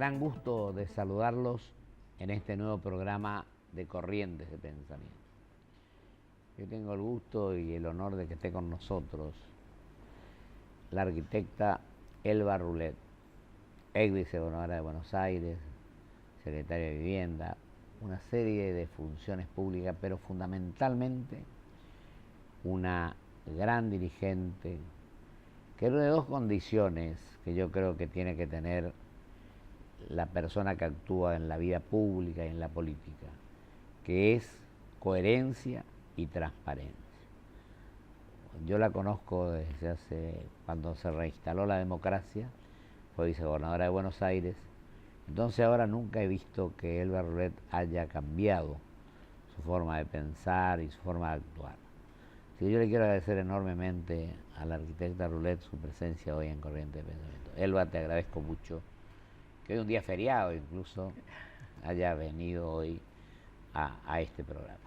gran gusto de saludarlos en este nuevo programa de Corrientes de Pensamiento. Yo tengo el gusto y el honor de que esté con nosotros la arquitecta Elba Rulet, ex vicegobernadora de Buenos Aires, secretaria de Vivienda, una serie de funciones públicas, pero fundamentalmente una gran dirigente que reúne dos condiciones que yo creo que tiene que tener la persona que actúa en la vida pública y en la política, que es coherencia y transparencia. Yo la conozco desde hace, cuando se reinstaló la democracia, fue vicegobernadora de Buenos Aires, entonces ahora nunca he visto que Elba Rulet haya cambiado su forma de pensar y su forma de actuar. Así que yo le quiero agradecer enormemente a la arquitecta Rulet su presencia hoy en Corrientes de Pensamiento. Elba, te agradezco mucho que hoy un día feriado incluso haya venido hoy a este programa.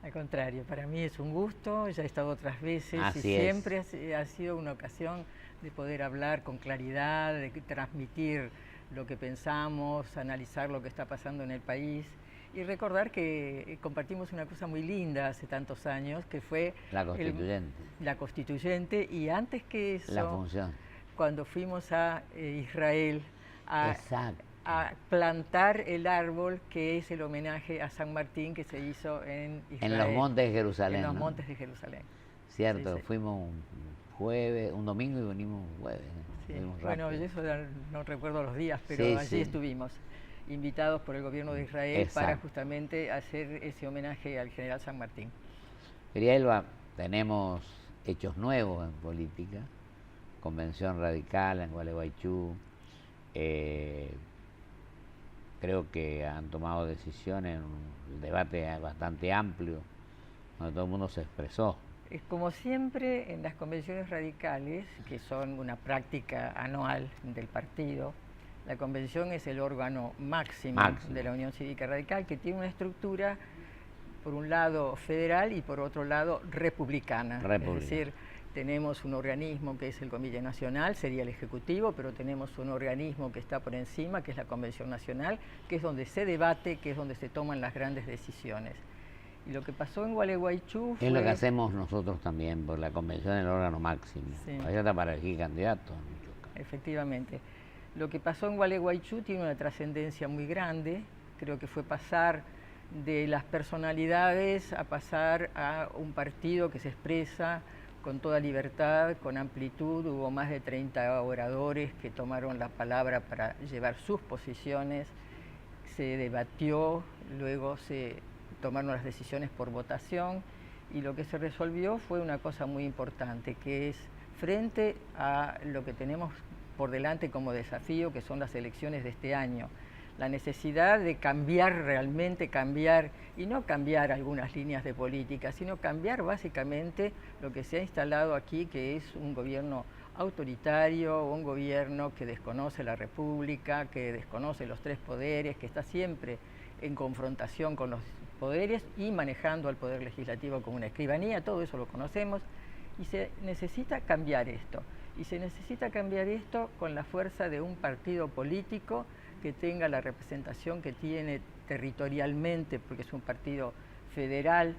Al contrario, para mí es un gusto, ya he estado otras veces Así y siempre es. ha sido una ocasión de poder hablar con claridad, de transmitir lo que pensamos, analizar lo que está pasando en el país y recordar que compartimos una cosa muy linda hace tantos años, que fue la constituyente. La constituyente, y antes que eso, la función. Cuando fuimos a Israel a plantar el árbol que es el homenaje a San Martín que se hizo en Israel. En los montes de Jerusalén. En los montes de Jerusalén. Cierto, sí, sí. Fuimos un domingo y venimos un jueves. Sí. Bueno, yo eso no recuerdo los días, pero sí, allí estuvimos, invitados por el gobierno de Israel para justamente hacer ese homenaje al general San Martín. Querida Elba, tenemos hechos nuevos en política, convención radical en Gualeguaychú, creo que han tomado decisiones, un debate bastante amplio, donde todo el mundo se expresó. Como siempre en las convenciones radicales, que son una práctica anual del partido, la convención es el órgano máximo de la Unión Cívica Radical, que tiene una estructura, por un lado federal y por otro lado republicana. Es decir, tenemos un organismo que es el Comité Nacional, sería el Ejecutivo, pero tenemos un organismo que está por encima, que es la Convención Nacional, que es donde se debate, que es donde se toman las grandes decisiones. Y lo que pasó en Gualeguaychú fue... Es lo que hacemos nosotros también, por la convención del órgano máximo. Sí. Ahí está para elegir candidatos. Efectivamente. Lo que pasó en Gualeguaychú tiene una trascendencia muy grande. Creo que fue pasar de las personalidades a pasar a un partido que se expresa con toda libertad, con amplitud. Hubo más de 30 oradores que tomaron la palabra para llevar sus posiciones. Se debatió, luego se tomaron las decisiones por votación y lo que se resolvió fue una cosa muy importante, que es frente a lo que tenemos por delante como desafío, que son las elecciones de este año, la necesidad de cambiar, realmente cambiar, y no cambiar algunas líneas de política, sino cambiar básicamente lo que se ha instalado aquí, que es un gobierno autoritario, un gobierno que desconoce la República, que desconoce los tres poderes, que está siempre en confrontación con los poderes y manejando al poder legislativo como una escribanía. Todo eso lo conocemos y se necesita cambiar esto. Y se necesita cambiar esto con la fuerza de un partido político que tenga la representación que tiene territorialmente, porque es un partido federal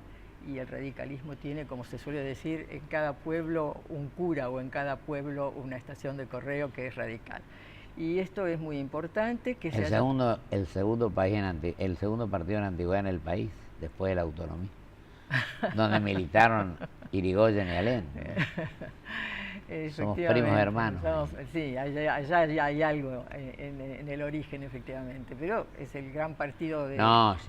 y el radicalismo tiene, como se suele decir, en cada pueblo un cura o en cada pueblo una estación de correo que es radical. Y esto es muy importante. Que el segundo partido en antigüedad en el país, después de la autonomía, donde militaron Irigoyen y Allende. Somos primos hermanos. Sí, allá hay algo en el origen, efectivamente, pero es el gran partido de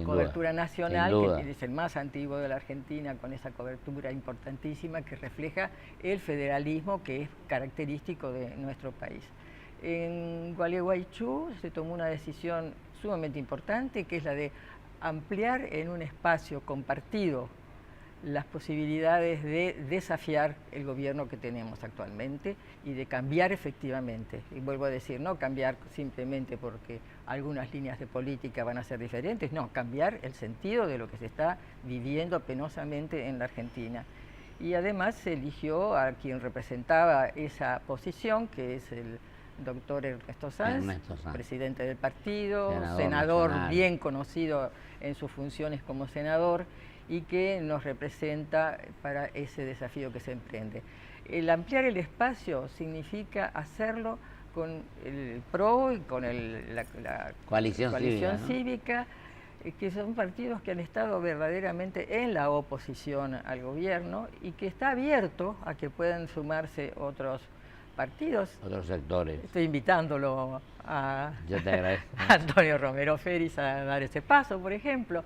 cobertura nacional, que es el más antiguo de la Argentina, con esa cobertura importantísima que refleja el federalismo que es característico de nuestro país. En Gualeguaychú se tomó una decisión sumamente importante, que es la de ampliar en un espacio compartido las posibilidades de desafiar el gobierno que tenemos actualmente y de cambiar efectivamente. Y vuelvo a decir, no cambiar simplemente porque algunas líneas de política van a ser diferentes, no, cambiar el sentido de lo que se está viviendo penosamente en la Argentina. Y además se eligió a quien representaba esa posición, que es el doctor Ernesto Sanz, Ernesto Sanz, presidente del partido, senador senador nacional, bien conocido en sus funciones como senador y que nos representa para ese desafío que se emprende. El ampliar el espacio significa hacerlo con el PRO y con la coalición cívica, que son partidos que han estado verdaderamente en la oposición al gobierno y que está abierto a que puedan sumarse otros partidos. Otros sectores. Estoy invitándolo a, Yo te agradezco. a Antonio Romero Feris a dar ese paso, por ejemplo,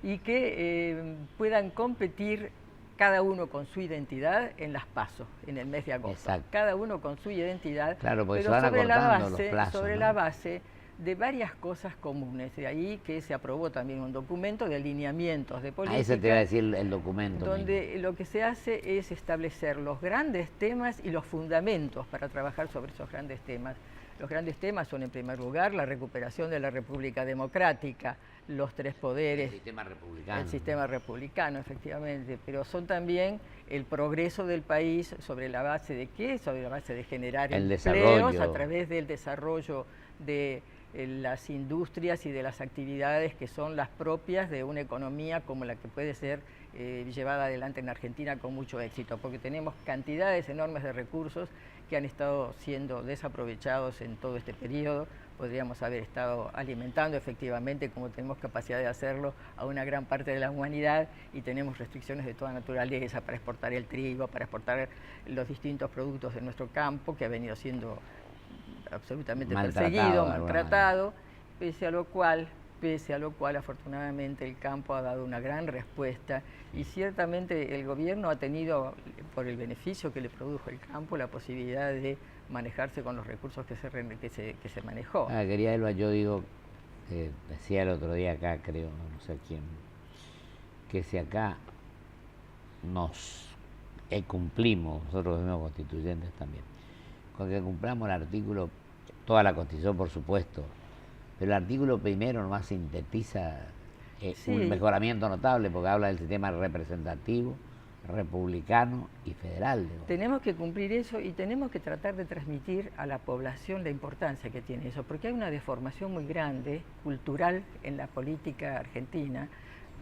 y que puedan competir cada uno con su identidad en las PASO, en el mes de agosto. Exacto. Cada uno con su identidad, claro, porque pero se van sobre la acortando base, los plazos, sobre ¿no? la base de varias cosas comunes. De ahí que se aprobó también un documento de alineamientos de política. A ese te iba a decir el documento. Donde lo que se hace es establecer los grandes temas y los fundamentos para trabajar sobre esos grandes temas. Los grandes temas son, en primer lugar, la recuperación de la República Democrática, los tres poderes. El sistema republicano. El sistema republicano, efectivamente, pero son también el progreso del país sobre la base de ¿qué? Sobre la base de generar el empleos desarrollo. A través del desarrollo de las industrias y de las actividades que son las propias de una economía como la que puede ser llevada adelante en Argentina con mucho éxito, porque tenemos cantidades enormes de recursos que han estado siendo desaprovechados en todo este periodo. Podríamos haber estado alimentando efectivamente, como tenemos capacidad de hacerlo, a una gran parte de la humanidad y tenemos restricciones de toda naturaleza para exportar el trigo, para exportar los distintos productos de nuestro campo, que ha venido siendo absolutamente perseguido, maltratado, pese a lo cual afortunadamente el campo ha dado una gran respuesta y ciertamente el gobierno ha tenido, por el beneficio que le produjo el campo, la posibilidad de manejarse con los recursos que se manejó. Querida Elba, yo digo, decía el otro día acá, creo, no sé quién, que si acá nos cumplimos, nosotros los mismos constituyentes también, con que cumplamos el artículo, toda la Constitución por supuesto, pero el artículo primero nomás sintetiza un mejoramiento notable porque habla del sistema representativo, republicano y federal. Tenemos que cumplir eso y tenemos que tratar de transmitir a la población la importancia que tiene eso, porque hay una deformación muy grande, cultural, en la política argentina,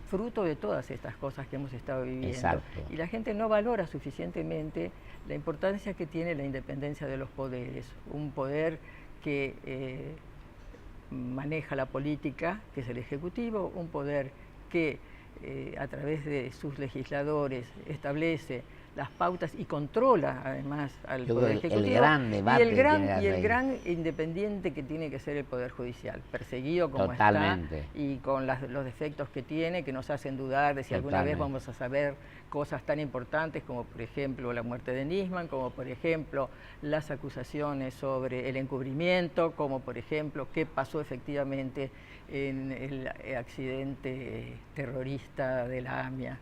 fruto de todas estas cosas que hemos estado viviendo. Exacto. Y la gente no valora suficientemente la importancia que tiene la independencia de los poderes. Un poder que maneja la política, que es el Ejecutivo, un poder que a través de sus legisladores establece las pautas y controla además al Poder Ejecutivo. El gran debate y el gran independiente que tiene que ser el Poder Judicial, perseguido como Totalmente. está y con los defectos que tiene, que nos hacen dudar de si alguna vez vamos a saber cosas tan importantes como por ejemplo la muerte de Nisman, como por ejemplo las acusaciones sobre el encubrimiento, como por ejemplo qué pasó efectivamente en el accidente terrorista de la AMIA.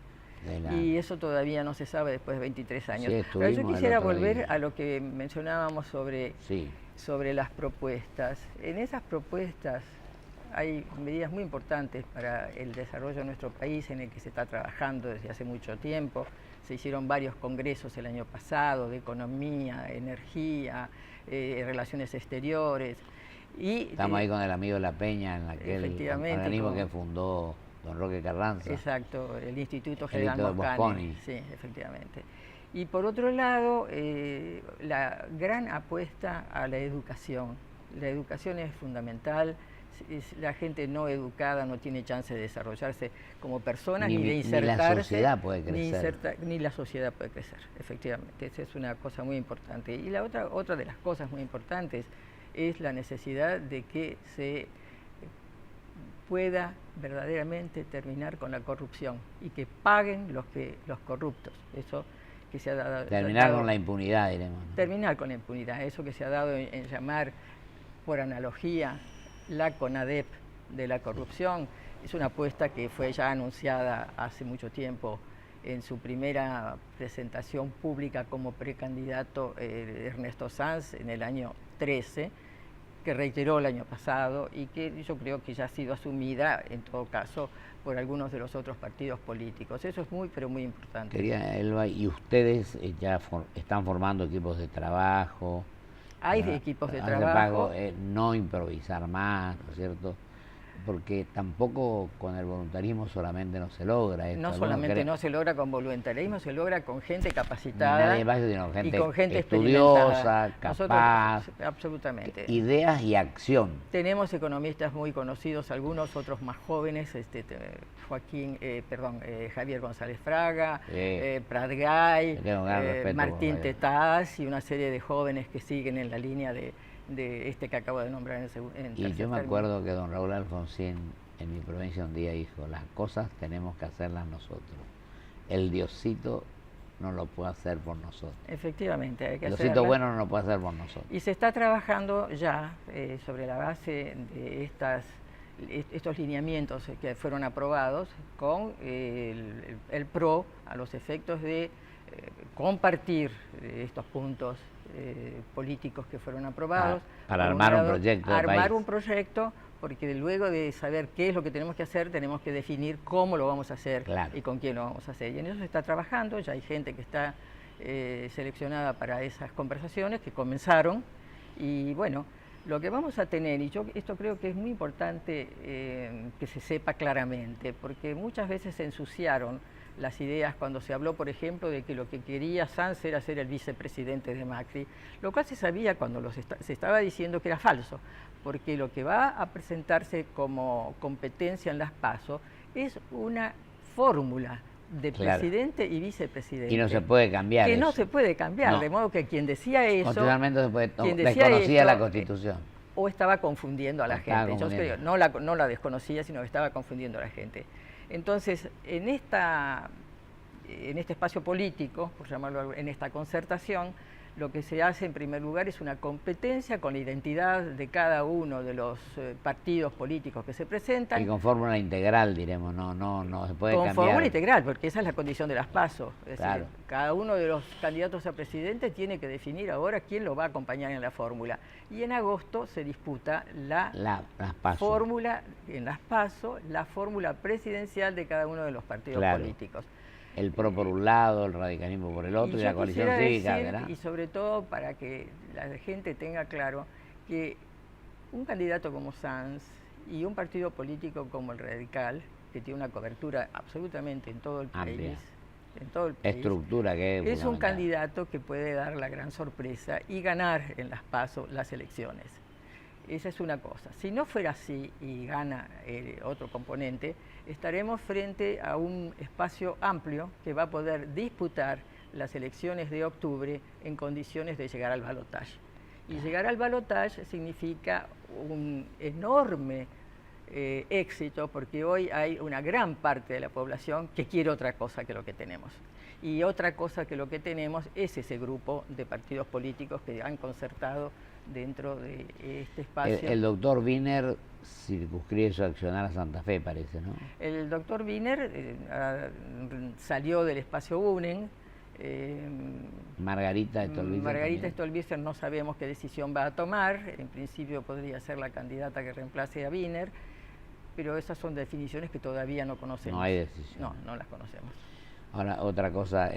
Y eso todavía no se sabe después de 23 años. Sí, pero yo quisiera volver a lo que mencionábamos sobre las propuestas. En esas propuestas hay medidas muy importantes para el desarrollo de nuestro país en el que se está trabajando desde hace mucho tiempo. Se hicieron varios congresos el año pasado de economía, energía, relaciones exteriores. Y, estamos ahí con el amigo La Peña en aquel organismo que fundó don Roque Carranza. Exacto, el Instituto General Mosconi. Sí, efectivamente. Y por otro lado, la gran apuesta a la educación. La educación es fundamental. La gente no educada no tiene chance de desarrollarse como persona ni de insertarse. Ni la sociedad puede crecer. Ni la sociedad puede crecer, efectivamente. Esa es una cosa muy importante. Y la otra de las cosas muy importantes es la necesidad de que se pueda verdaderamente terminar con la corrupción y que paguen los corruptos. Eso que se ha dado. Terminar con la impunidad, diremos. Terminar con la impunidad, eso que se ha dado en llamar, por analogía, la CONADEP de la corrupción. Es una apuesta que fue ya anunciada hace mucho tiempo en su primera presentación pública como precandidato Ernesto Sanz en el año 13, que reiteró el año pasado y que yo creo que ya ha sido asumida, en todo caso, por algunos de los otros partidos políticos. Eso es muy, pero muy importante. Querida Elba, ¿y ustedes ya están formando equipos de trabajo? Hay equipos de Hacer trabajo. No improvisar más, ¿no es cierto? Porque tampoco con el voluntarismo solamente no se logra esto. No solamente no se logra con voluntarismo, se logra con gente capacitada Nadie más, sino y gente con gente estudiosa, experimentada. capaz, Absolutamente. ideas y acción. Tenemos economistas muy conocidos, algunos, otros más jóvenes, Javier González Fraga, Prat-Gay, Martín Tetaz y una serie de jóvenes que siguen en la línea de este que acabo de nombrar en Y yo me acuerdo que don Raúl Alfonsín en mi provincia un día dijo, las cosas tenemos que hacerlas nosotros. El Diosito no lo puede hacer por nosotros. Efectivamente, hay que hacerlo. El Diosito bueno no lo puede hacer por nosotros. Y se está trabajando ya sobre la base de estos lineamientos que fueron aprobados con el PRO a los efectos de compartir estos puntos políticos que fueron aprobados. Para armar un proyecto de Armar país. un proyecto, porque luego de saber qué es lo que tenemos que hacer, tenemos que definir cómo lo vamos a hacer y con quién lo vamos a hacer. Y en eso se está trabajando, ya hay gente que está seleccionada para esas conversaciones que comenzaron. Y bueno, lo que vamos a tener, y yo esto creo que es muy importante que se sepa claramente, porque muchas veces se ensuciaron las ideas cuando se habló, por ejemplo, de que lo que quería Sanz era ser el vicepresidente de Macri, lo cual se sabía cuando se estaba diciendo que era falso, porque lo que va a presentarse como competencia en las PASO es una fórmula de presidente y vicepresidente. Y no se puede cambiar que eso. No se puede cambiar, de modo que quien decía eso... Constitucionalmente se puede, desconocía la Constitución. O estaba confundiendo a la gente. Yo creo, no la desconocía, sino que estaba confundiendo a la gente. Entonces, en este espacio político, por llamarlo, en esta concertación, lo que se hace en primer lugar es una competencia con la identidad de cada uno de los partidos políticos que se presentan. Y con fórmula integral, diremos, no se puede cambiar. Con fórmula integral, porque esa es la condición de las PASO. Es decir, cada uno de los candidatos a presidente tiene que definir ahora quién lo va a acompañar en la fórmula. Y en agosto se disputa la fórmula, en las PASO, la fórmula presidencial de cada uno de los partidos políticos. El PRO por un lado, el radicalismo por el otro y la coalición cívica, ¿verdad? Y sobre todo para que la gente tenga claro que un candidato como Sanz y un partido político como el Radical, que tiene una cobertura absolutamente en todo el país, estructura que es un candidato que puede dar la gran sorpresa y ganar en las PASO las elecciones. Esa es una cosa. Si no fuera así y gana otro componente, estaremos frente a un espacio amplio que va a poder disputar las elecciones de octubre en condiciones de llegar al balotaje. Y llegar al balotaje significa un enorme éxito, porque hoy hay una gran parte de la población que quiere otra cosa que lo que tenemos. Y otra cosa que lo que tenemos es ese grupo de partidos políticos que han concertado dentro de este espacio. El doctor Wiener circunscribe su accionar a Santa Fe, parece, ¿no? El doctor Wiener salió del espacio UNEN. Margarita Stolbizer no sabemos qué decisión va a tomar. En principio podría ser la candidata que reemplace a Wiener, pero esas son definiciones que todavía no conocemos. No hay decisión. No las conocemos. Ahora, otra cosa,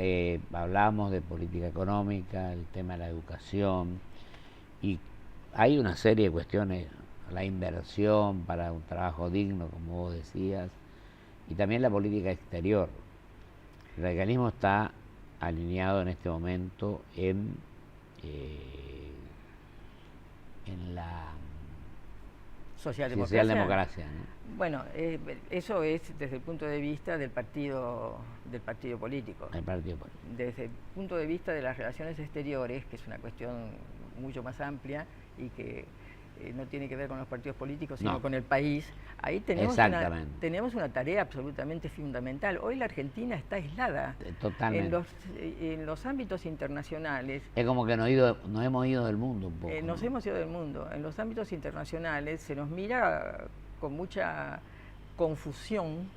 hablamos de política económica, el tema de la educación, y hay una serie de cuestiones, la inversión para un trabajo digno, como vos decías, y también la política exterior. El radicalismo está alineado en este momento en la socialdemocracia, ¿no? Bueno, eso es desde el punto de vista del partido político. El partido político. Desde el punto de vista de las relaciones exteriores, que es una cuestión mucho más amplia y que no tiene que ver con los partidos políticos, sino con el país, ahí tenemos una tarea absolutamente fundamental. Hoy la Argentina está aislada. Totalmente. En los ámbitos internacionales. Es como que nos hemos ido del mundo un poco. Nos hemos ido del mundo. En los ámbitos internacionales se nos mira con mucha confusión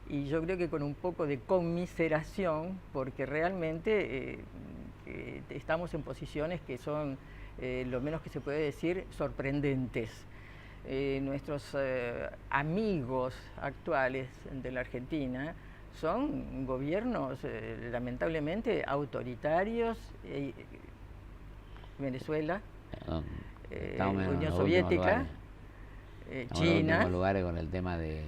y yo creo que con un poco de conmiseración, porque realmente estamos en posiciones que son, lo menos que se puede decir, sorprendentes. Nuestros amigos actuales de la Argentina son gobiernos lamentablemente autoritarios. Venezuela, Estamos en Unión los Soviética, Estamos en los China. últimos lugares con el tema de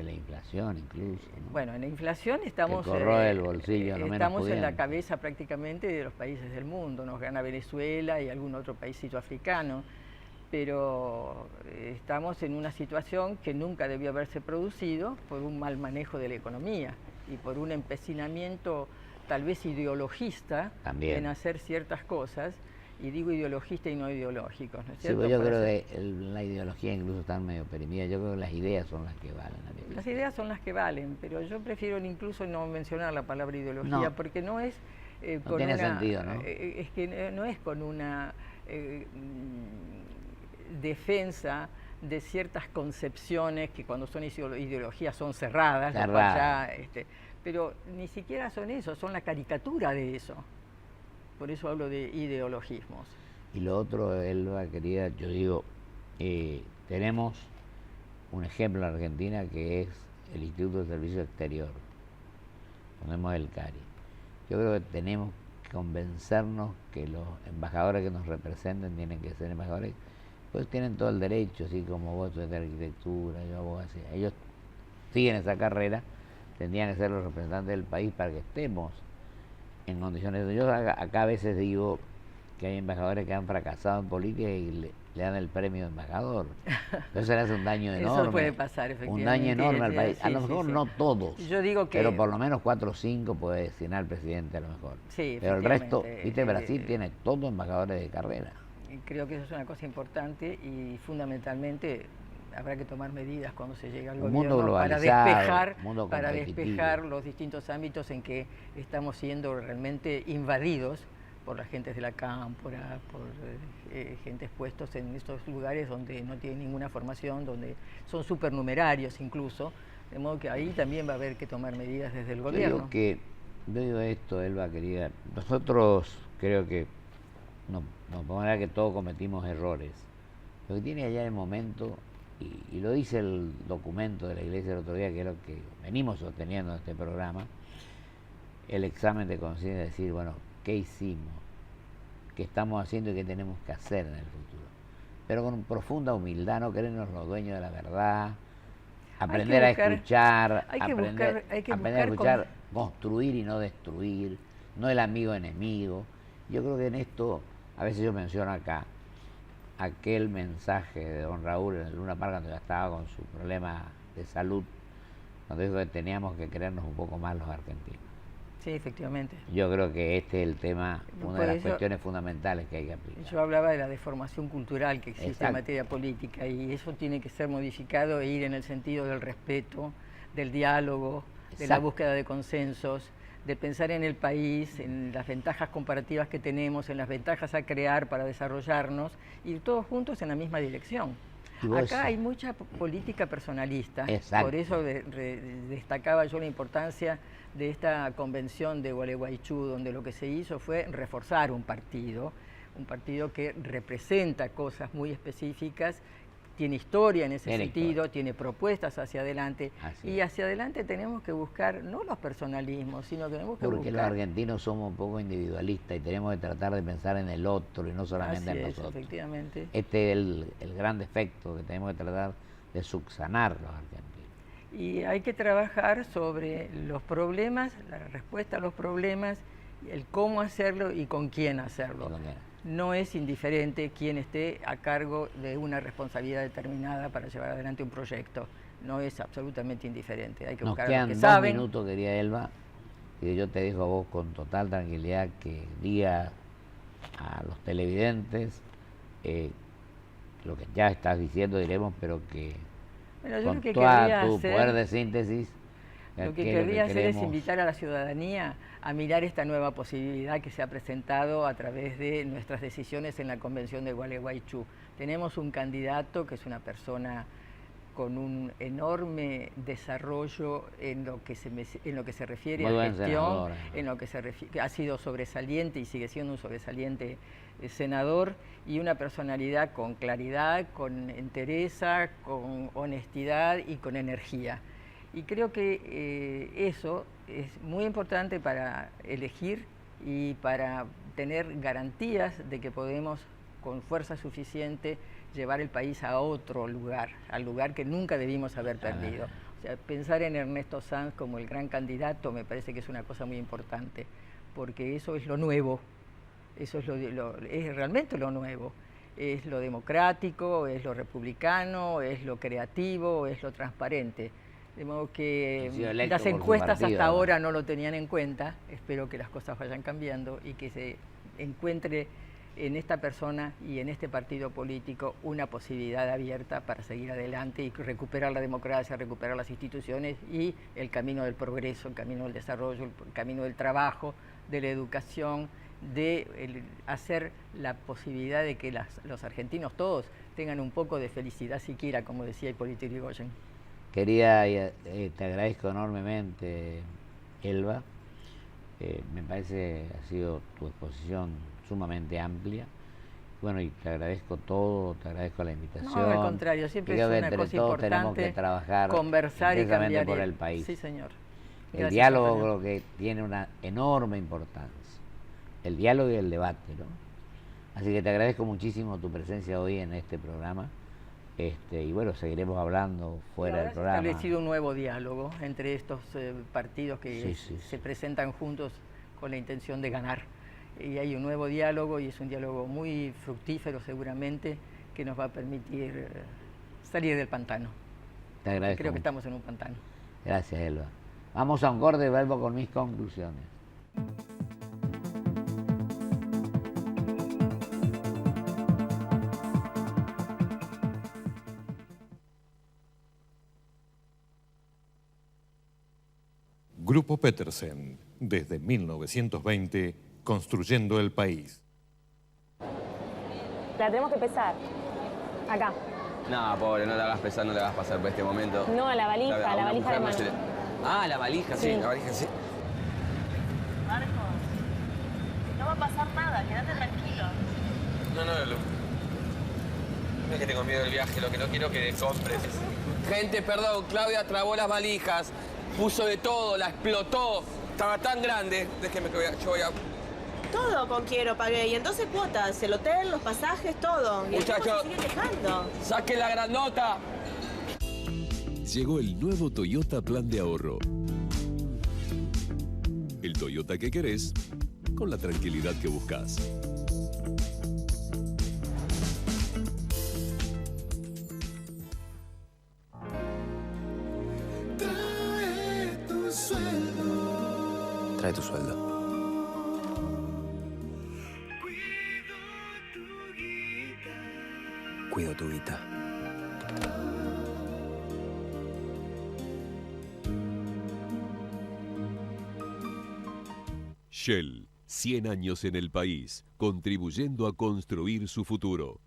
la inflación incluso, ¿no? Bueno, en la inflación estamos, que corroe el bolsillo, no menos estamos en la pudiente. cabeza prácticamente de los países del mundo. Nos gana Venezuela y algún otro paísito africano, pero estamos en una situación que nunca debió haberse producido por un mal manejo de la economía y por un empecinamiento tal vez ideologista También. en hacer ciertas cosas, y digo ideologista y no ideológicos, ¿no es Sí, cierto? pues yo Para creo hacer- que la ideología incluso está medio perimida. Yo creo que las ideas son las que valen. Las ideas son las que valen, pero yo prefiero incluso no mencionar la palabra ideología, No. porque no es No con tiene una... sentido, ¿no? Es que no es con una defensa de ciertas concepciones que cuando son ideologías son cerradas, lo cual ya, pero ni siquiera son eso, son la caricatura de eso. Por eso hablo de ideologismos. Y lo otro, Elba, querida, yo digo, tenemos un ejemplo en Argentina que es el Instituto de Servicio Exterior, ponemos el CARI. Yo creo que tenemos que convencernos que los embajadores que nos representen tienen que ser embajadores, pues tienen todo el derecho, así como vos de arquitectura, yo abogacía. Ellos siguen esa carrera, tendrían que ser los representantes del país para que estemos en condiciones. Yo acá a veces digo que hay embajadores que han fracasado en política y le dan el premio de embajador. Eso le hace un daño enorme. Eso puede pasar, efectivamente. Un daño enorme al país. Sí, a lo sí, mejor sí. no todos, Yo digo que... pero por lo menos 4 o 5 puede designar al presidente a lo mejor. Sí, pero el resto, efectivamente. viste, Brasil tiene todos embajadores de carrera. Creo que eso es una cosa importante y fundamentalmente habrá que tomar medidas cuando se llegue al Un mundo gobierno globalizado, mundo para competitivo. despejar los distintos ámbitos en que estamos siendo realmente invadidos por las gentes de la cámpora, por gentes puestos en estos lugares donde no tienen ninguna formación, donde son supernumerarios incluso, de modo que ahí también va a haber que tomar medidas desde el gobierno. Yo digo esto, Elba, querida, nosotros creo que no podemos negar que todos cometimos errores. Lo que tiene allá el momento, y lo dice el documento de la Iglesia del otro día, que es lo que venimos sosteniendo en este programa, el examen de conciencia, decir, bueno, ¿qué hicimos? ¿Qué estamos haciendo y qué tenemos que hacer en el futuro? Pero con profunda humildad, no creernos los dueños de la verdad, aprender a escuchar, aprender a escuchar, construir y no destruir, no el amigo enemigo. Yo creo que en esto, a veces yo menciono acá, aquel mensaje de don Raúl en el Luna Park cuando ya estaba con su problema de salud, cuando dijo que teníamos que creernos un poco más los argentinos. Sí, efectivamente. Yo creo que este es el tema, una de las cuestiones fundamentales que hay que aplicar. Yo hablaba de la deformación cultural que existe Exacto. en materia política y eso tiene que ser modificado e ir en el sentido del respeto, del diálogo, de la búsqueda de consensos, de pensar en el país, en las ventajas comparativas que tenemos, en las ventajas a crear para desarrollarnos, y todos juntos en la misma dirección. Acá hay mucha política personalista. Exacto. Por eso destacaba yo la importancia de esta convención de Gualeguaychú, donde lo que se hizo fue reforzar un partido que representa cosas muy específicas, tiene historia en ese sentido, tiene propuestas hacia adelante. Y hacia adelante tenemos que buscar, no los personalismos, sino tenemos que buscar... Porque los argentinos somos un poco individualistas y tenemos que tratar de pensar en el otro y no solamente en nosotros. Efectivamente. Este es el gran defecto que tenemos que tratar de subsanar los argentinos. Y hay que trabajar sobre los problemas, la respuesta a los problemas, el cómo hacerlo y con quién hacerlo. No es indiferente quien esté a cargo de una responsabilidad determinada para llevar adelante un proyecto. No es absolutamente indiferente. Hay que buscar a los que saben. Nos quedan 2 minutos, querida Elba, y yo te digo a vos con total tranquilidad que diga a los televidentes lo que ya estás diciendo, diremos, pero que con toda tu poder de síntesis. Lo que querría hacer es invitar a la ciudadanía a mirar esta nueva posibilidad que se ha presentado a través de nuestras decisiones en la Convención de Gualeguaychú. Tenemos un candidato que es una persona con un enorme desarrollo en lo que se refiere a gestión, en lo que ha sido sobresaliente y sigue siendo un sobresaliente senador, y una personalidad con claridad, con entereza, con honestidad y con energía. Y creo que eso es muy importante para elegir y para tener garantías de que podemos con fuerza suficiente llevar el país a otro lugar, al lugar que nunca debimos haber perdido. O sea, pensar en Ernesto Sanz como el gran candidato me parece que es una cosa muy importante, porque eso es lo nuevo, eso es, es realmente lo nuevo. Es lo democrático, es lo republicano, es lo creativo, es lo transparente. De modo que las encuestas hasta ahora no lo tenían en cuenta. Espero que las cosas vayan cambiando y que se encuentre en esta persona y en este partido político una posibilidad abierta para seguir adelante y recuperar la democracia, recuperar las instituciones y el camino del progreso, el camino del desarrollo, el camino del trabajo, de la educación, de hacer la posibilidad de que los argentinos todos tengan un poco de felicidad siquiera, como decía Hipólito Yrigoyen. Querida, te agradezco enormemente, Elba. Me parece que ha sido tu exposición sumamente amplia. Bueno, y te agradezco todo, te agradezco la invitación. No, al contrario, siempre es una cosa importante tenemos que trabajar conversar y cambiar por el país. Sí, señor. El diálogo creo que tiene una enorme importancia. El diálogo y el debate, ¿no? Así que te agradezco muchísimo tu presencia hoy en este programa. Y bueno, seguiremos hablando fuera del programa. Ha establecido un nuevo diálogo entre estos partidos que se presentan juntos con la intención de ganar. Y hay un nuevo diálogo y es un diálogo muy fructífero seguramente que nos va a permitir salir del pantano. Te agradezco. Creo que estamos en un pantano. Gracias, Elba. Vamos a un corte y vuelvo con mis conclusiones. Grupo Petersen, desde 1920, construyendo el país. La tenemos que pesar. Acá. No, pobre, no la hagas pesar, no la hagas pasar por este momento. No, la valija de mano. Ah, la valija, sí, la valija, sí. Marcos, no va a pasar nada, quédate tranquilo. No es que tengo miedo del viaje, lo que no quiero es que compres. Gente, perdón, Claudia trabó las valijas, puso de todo, la explotó. Estaba tan grande, déjeme que yo voy a... Todo con Quiero pagué, y en 12 cuotas, el hotel, los pasajes, todo. Y Muchachos, se sigue quejando. ¡Saque la grandota! Llegó el nuevo Toyota Plan de Ahorro. El Toyota que querés, con la tranquilidad que buscas. Trae tu sueldo. Cuido tu guita. Shell, 100 años en el país, contribuyendo a construir su futuro.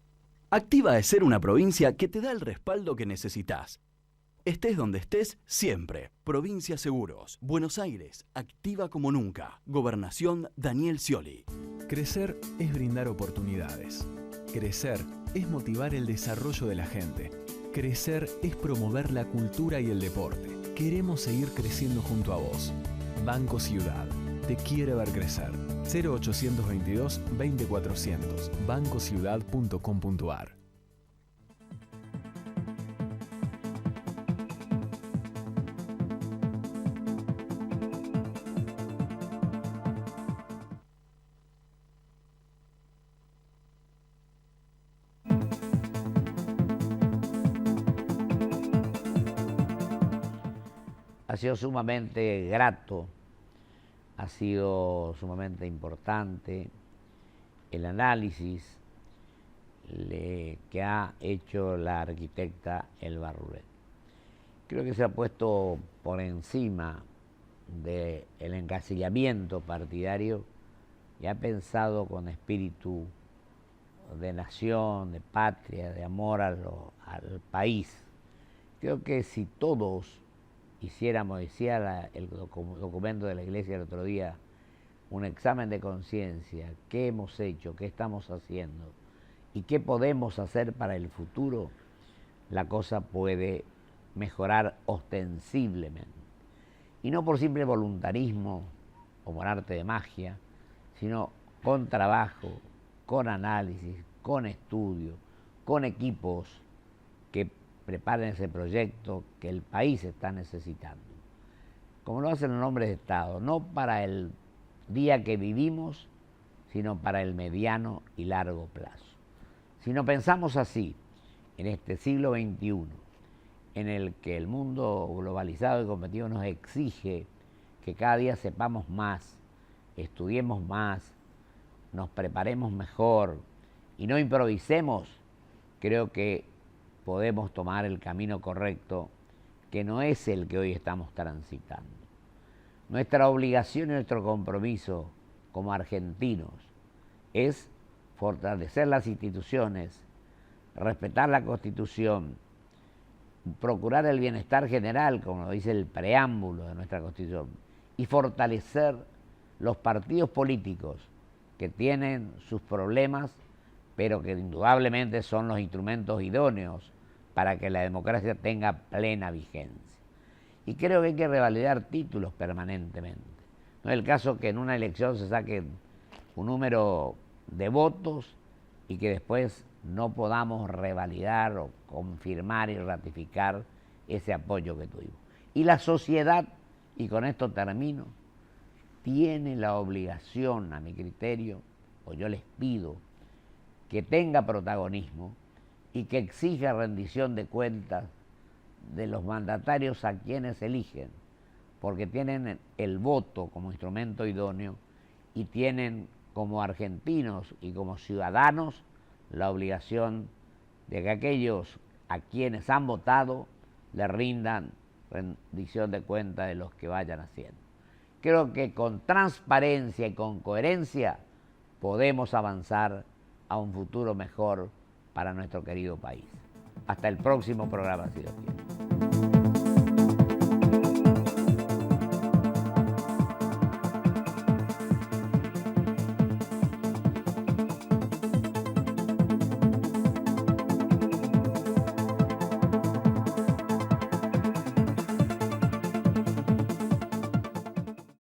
Activa es ser una provincia que te da el respaldo que necesitas. Estés donde estés, siempre. Provincia Seguros. Buenos Aires. Activa como nunca. Gobernación Daniel Scioli. Crecer es brindar oportunidades. Crecer es motivar el desarrollo de la gente. Crecer es promover la cultura y el deporte. Queremos seguir creciendo junto a vos. Banco Ciudad. Te quiere ver crecer. 0822 20400. bancociudad.com.ar. Ha sido sumamente grato, ha sido sumamente importante el análisis que ha hecho la arquitecta Elba Rulet. Creo que se ha puesto por encima del encasillamiento partidario y ha pensado con espíritu de nación, de patria, de amor al país. Creo que si todos hiciéramos, decía el documento de la Iglesia el otro día, un examen de conciencia, qué hemos hecho, qué estamos haciendo y qué podemos hacer para el futuro, la cosa puede mejorar ostensiblemente. Y no por simple voluntarismo o por arte de magia, sino con trabajo, con análisis, con estudio, con equipos que preparen ese proyecto que el país está necesitando. Como lo hacen los hombres de Estado, no para el día que vivimos, sino para el mediano y largo plazo. Si no pensamos así, en este siglo XXI, en el que el mundo globalizado y competitivo nos exige que cada día sepamos más, estudiemos más, nos preparemos mejor y no improvisemos, creo que podemos tomar el camino correcto, que no es el que hoy estamos transitando. Nuestra obligación y nuestro compromiso como argentinos es fortalecer las instituciones, respetar la Constitución, procurar el bienestar general, como lo dice el preámbulo de nuestra Constitución, y fortalecer los partidos políticos que tienen sus problemas, pero que indudablemente son los instrumentos idóneos para que la democracia tenga plena vigencia. Y creo que hay que revalidar títulos permanentemente. No es el caso que en una elección se saque un número de votos y que después no podamos revalidar o confirmar y ratificar ese apoyo que tuvimos. Y la sociedad, y con esto termino, tiene la obligación, a mi criterio, o yo les pido, que tenga protagonismo y que exija rendición de cuentas de los mandatarios a quienes eligen, porque tienen el voto como instrumento idóneo y tienen como argentinos y como ciudadanos la obligación de que aquellos a quienes han votado le rindan rendición de cuentas de los que vayan haciendo. Creo que con transparencia y con coherencia podemos avanzar a un futuro mejor para nuestro querido país. Hasta el próximo programa, si Dios quiere.